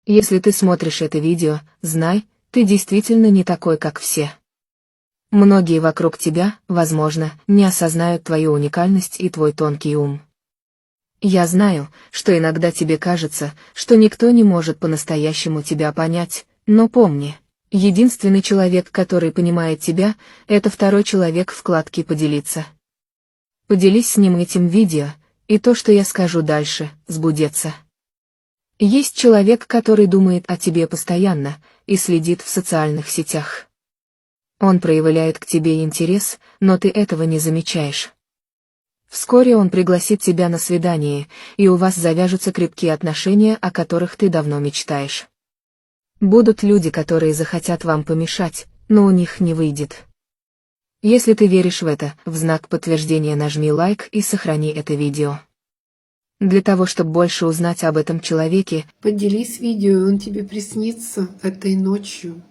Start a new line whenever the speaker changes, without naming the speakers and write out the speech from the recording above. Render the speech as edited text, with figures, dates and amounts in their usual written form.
Если ты смотришь это видео, знай, ты действительно не такой, как все. Многие вокруг тебя, возможно, не осознают твою уникальность и твой тонкий ум. Я знаю, что иногда тебе кажется, что никто не может по-настоящему тебя понять, но помни, единственный человек, который понимает тебя, это второй человек в вкладке «Поделиться». Поделись с ним этим видео, и то, что я скажу дальше, сбудется. Есть человек, который думает о тебе постоянно и следит в социальных сетях. Он проявляет к тебе интерес, но ты этого не замечаешь. Вскоре он пригласит тебя на свидание, и у вас завяжутся крепкие отношения, о которых ты давно мечтаешь. Будут люди, которые захотят вам помешать, но у них не выйдет. Если ты веришь в это, в знак подтверждения нажми лайк и сохрани это видео. Для того, чтобы больше узнать об этом человеке,
Поделись видео, он тебе приснится этой ночью.